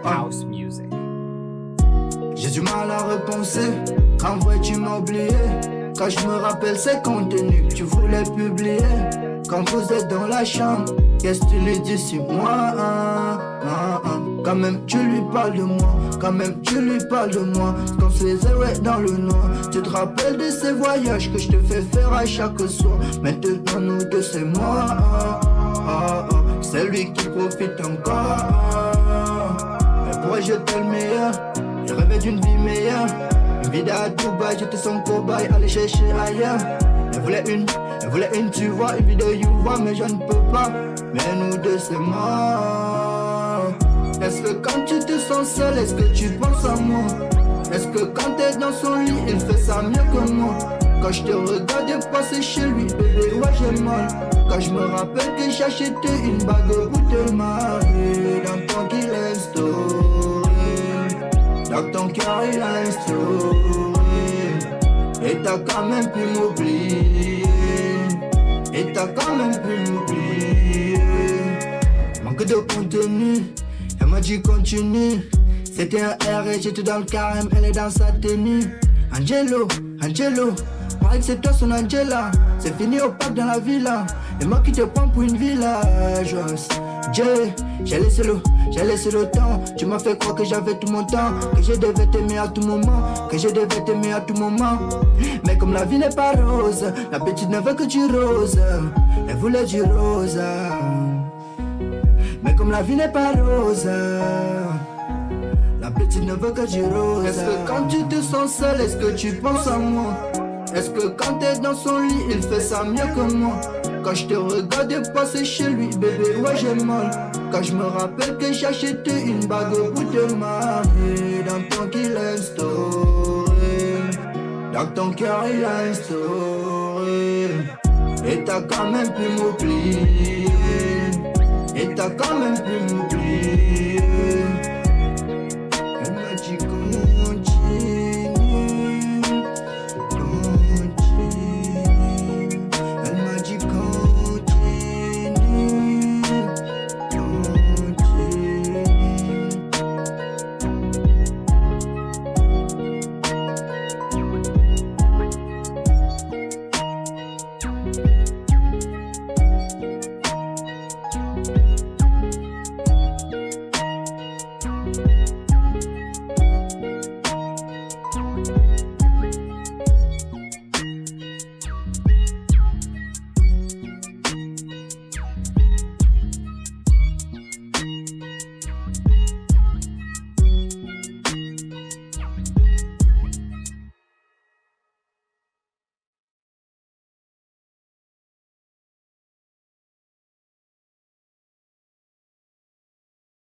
House music. J'ai du mal à repenser, en vrai tu m'as oublié. Quand je me rappelle ces contenus que tu voulais publier. Quand vous êtes dans la chambre, qu'est-ce que tu lui dis sur moi Quand même tu lui parles de moi, quand même tu lui parles de moi. Ce qu'on se faisait ouais dans le noir. Tu te rappelles de ces voyages que je te fais faire à chaque soir. Maintenant nous deux c'est moi c'est lui qui profite encore. Mais pourquoi j'étais le meilleur? Je rêvais d'une vie meilleure. Une vie à Dubaï, j'étais son cobaye, aller chercher ailleurs. Elle voulait une, tu vois, une vie de Youva, mais je ne peux pas. Mais nous deux c'est mort. Est-ce que quand tu te sens seul, est-ce que tu penses à moi? Est-ce que quand t'es dans son lit, il fait ça mieux que moi? Quand je te regarde passer chez lui, bébé, ouais j'ai mal. Quand je me rappelle que j'ai acheté une bague pour te marier. Dans ton qu'il a une story, dans ton cœur il a une story. Et t'as quand même pu m'oublier. Et t'as quand même pu m'oublier. Manque de contenu, elle m'a dit continue. C'était un R et j'étais dans le carême, elle est dans sa tenue. Angelo, pareil que c'est toi son Angela. C'est fini au parc dans la villa. Et moi qui te prends pour une villageoise. J'ai laissé le temps. Tu m'as fait croire que j'avais tout mon temps, que je devais t'aimer à tout moment, mais comme la vie n'est pas rose, la petite ne veut que du rose. Elle voulait du rose. Mais comme la vie n'est pas rose, la petite ne veut que du rose. Est-ce que quand tu te sens seul, est-ce que tu penses à moi? Est-ce que quand t'es dans son lit, il fait ça mieux que moi? Quand je te regarde passer chez lui, bébé, ouais j'ai mal. Quand je me rappelle que j'ai acheté une bague pour te marier. Dans ton qu'il a une story, dans ton cœur il a une story. Et t'as quand même pu m'oublier. Et t'as quand même pu m'oublier.